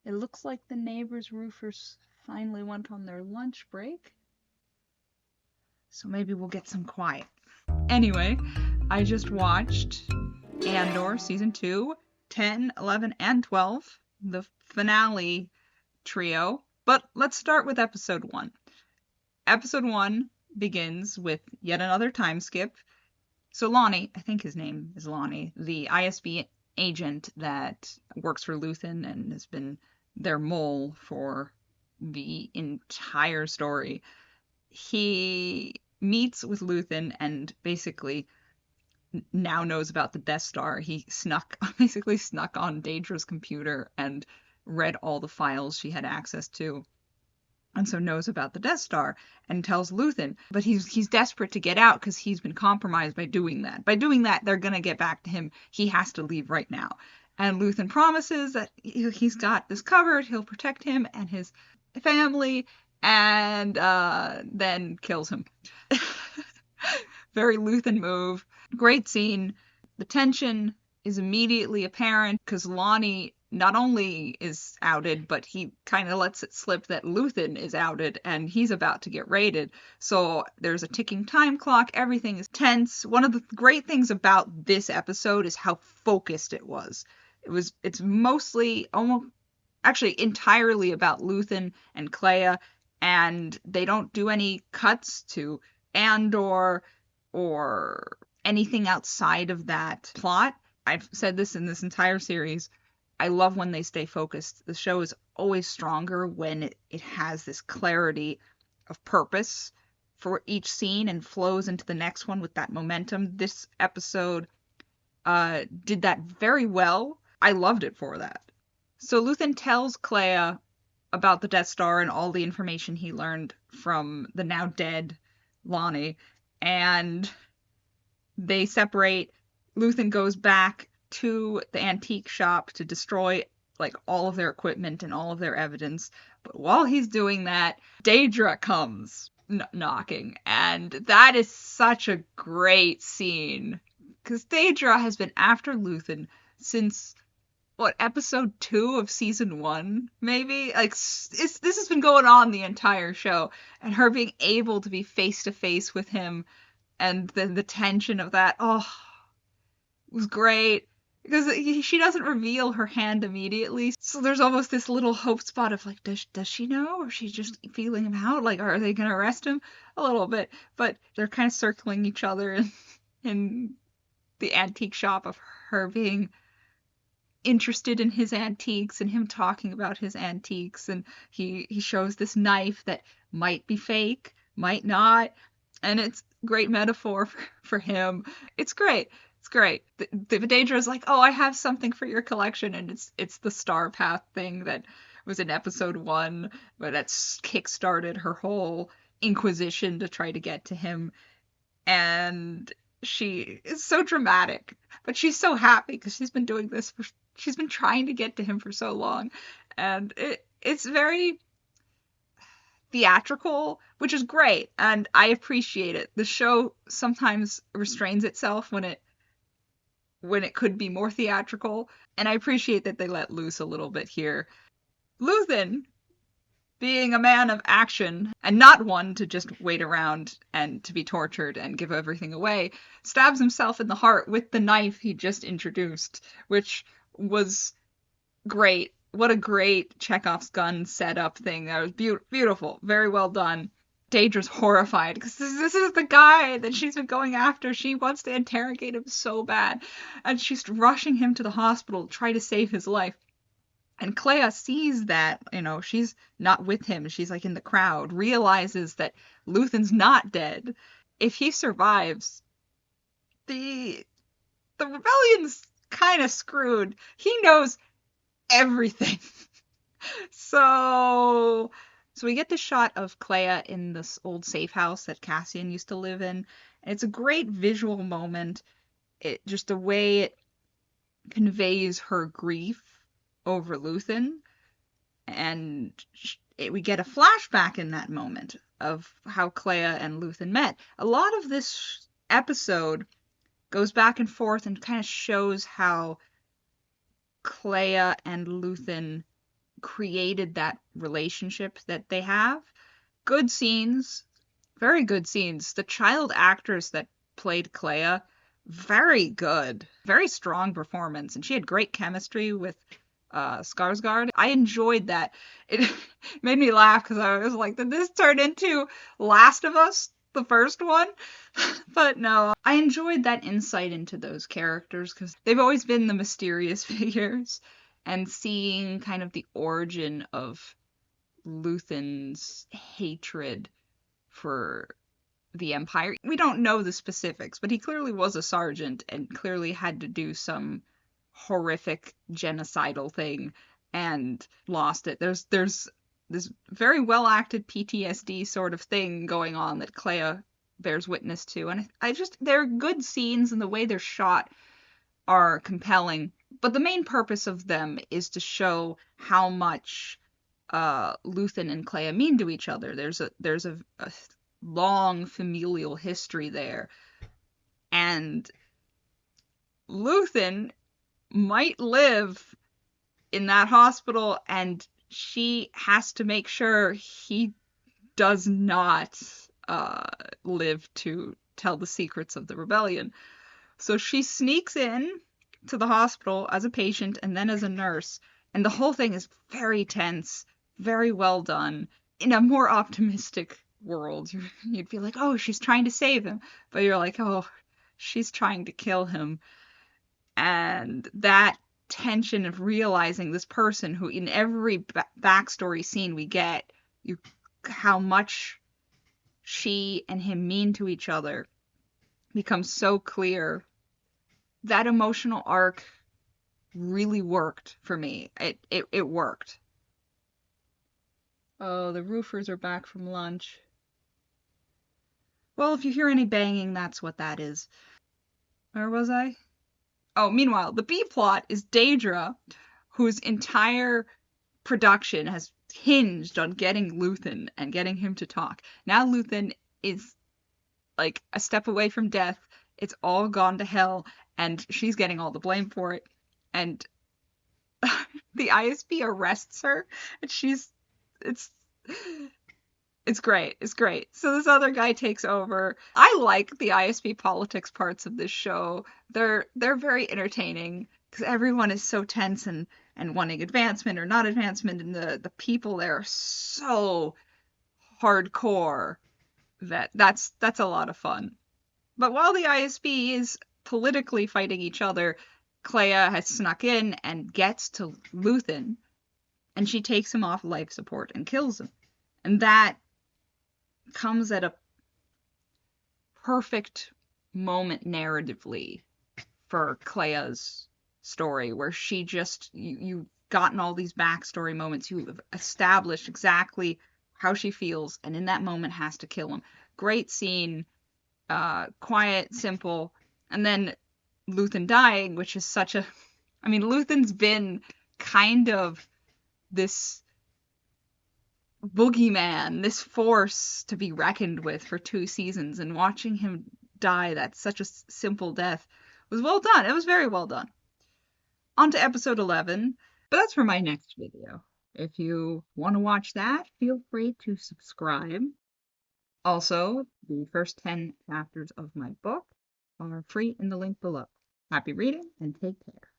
It looks like the neighbors' roofers finally went on their lunch break. So maybe we'll get some quiet. Anyway, I just watched Andor Season 2, 10, 11, and 12, the finale trio. But let's start with Episode 1. Episode 1 begins with yet another time skip. So Lonnie, I think his name is Lonnie, the ISB agent that works for Luthen and has been their mole for the entire story, he meets with Luthen and basically now knows about the Death Star. He basically snuck on Daedra's computer and read all the files she had access to, and so knows about the Death Star and tells Luthen. But he's desperate to get out because he's been compromised by doing that. By doing that, they're gonna get back to him. He has to leave right now. And Luthen promises that he's got this covered. He'll protect him and his family, and then kills him. Very Luthen move. Great scene. The tension is immediately apparent because Lonnie not only is outed, but he kind of lets it slip that Luthen is outed and he's about to get raided. So there's a ticking time clock. Everything is tense. One of the great things about this episode is how focused it was. It's mostly, almost, actually entirely about Luthen and Clea, and they don't do any cuts to Andor or anything outside of that plot. I've said this in this entire series. I love when they stay focused. The show is always stronger when it has this clarity of purpose for each scene and flows into the next one with that momentum. This episode did that very well. I loved it for that. So Luthen tells Clea about the Death Star and all the information he learned from the now dead Lonnie, and they separate. Luthen goes back to the antique shop to destroy like all of their equipment and all of their evidence. But while he's doing that, Daedra comes knocking, and that is such a great scene because Daedra has been after Luthen since episode 2 of season 1, maybe? Like, this has been going on the entire show, and her being able to be face to face with him and the tension of that, it was great. Because she doesn't reveal her hand immediately, so there's almost this little hope spot of like, does she know, or is she just feeling him out? Like, are they gonna arrest him? A little bit, but they're kind of circling each other in the antique shop, of her being interested in his antiques and him talking about his antiques, and he shows this knife that might be fake, might not, and it's great metaphor for him. It's great. It's great. The Daedra's like, oh, I have something for your collection, and it's the Star Path thing that was in episode 1, but that's kickstarted her whole inquisition to try to get to him, and she is so dramatic, but she's so happy because she's been trying to get to him for so long, and it's very theatrical, which is great, and I appreciate it. The show sometimes restrains itself when it could be more theatrical, and I appreciate that they let loose a little bit here. Luthen, being a man of action and not one to just wait around and to be tortured and give everything away, stabs himself in the heart with the knife he just introduced, which was great. What a great Chekhov's gun setup thing. That was beautiful. Very well done. Daedra's horrified because this is the guy that she's been going after. She wants to interrogate him so bad, and she's rushing him to the hospital to try to save his life. And Clea sees that, she's not with him. She's like in the crowd, realizes that Luthen's not dead. If he survives, the rebellion's kind of screwed. He knows everything. So we get the shot of Clea in this old safe house that Cassian used to live in. And it's a great visual moment. Just the way it conveys her grief over Luthen, and we get a flashback in that moment of how Clea and Luthen met. A lot of this episode goes back and forth and kind of shows how Clea and Luthen created that relationship that they have. Good scenes, very good scenes. The child actress that played Clea, very good, very strong performance, and she had great chemistry with Skarsgård. I enjoyed that. It made me laugh because I was like, did this turn into Last of Us, the first one? But no, I enjoyed that insight into those characters because they've always been the mysterious figures, and seeing kind of the origin of Luthen's hatred for the Empire. We don't know the specifics, but he clearly was a sergeant and clearly had to do some horrific genocidal thing and lost it. There's this very well acted PTSD sort of thing going on that Clea bears witness to, and I just they're good scenes, and the way they're shot are compelling. But the main purpose of them is to show how much Luthen and Clea mean to each other. There's a long familial history there, and Luthen might live in that hospital, and she has to make sure he does not live to tell the secrets of the rebellion. So she sneaks in to the hospital as a patient and then as a nurse, and the whole thing is very tense, very well done. In a more optimistic world, you'd be like, oh, she's trying to save him, but you're like, oh, she's trying to kill him. And that tension of realizing this person who in every backstory scene we get, you how much she and him mean to each other becomes so clear. That emotional arc really worked for me. It worked. Oh, the roofers are back from lunch. Well, if you hear any banging, that's what that is. Where was I? Oh, meanwhile, the B plot is Daedra, whose entire production has hinged on getting Luthen and getting him to talk. Now Luthen is like a step away from death. It's all gone to hell, and she's getting all the blame for it. And the ISB arrests her, and it's it's great. It's great. So this other guy takes over. I like the ISB politics parts of this show. They're very entertaining because everyone is so tense and wanting advancement or not advancement, and the people there are so hardcore that's a lot of fun. But while the ISB is politically fighting each other, Clea has snuck in and gets to Luthen, and she takes him off life support and kills him. And that comes at a perfect moment narratively for Clea's story, where she just, you've gotten all these backstory moments, you've established exactly how she feels, and in that moment has to kill him. Great scene, quiet, simple, and then Luthen dying, which is such a, I mean, Luthen's been kind of this boogeyman, this force to be reckoned with for 2 seasons, and watching him die, that's such a simple death, was well done. It was very well done. On to episode 11, but that's for my next video. If you want to watch that, feel free to subscribe. Also, the first 10 chapters of my book are free in the link below. Happy reading and take care.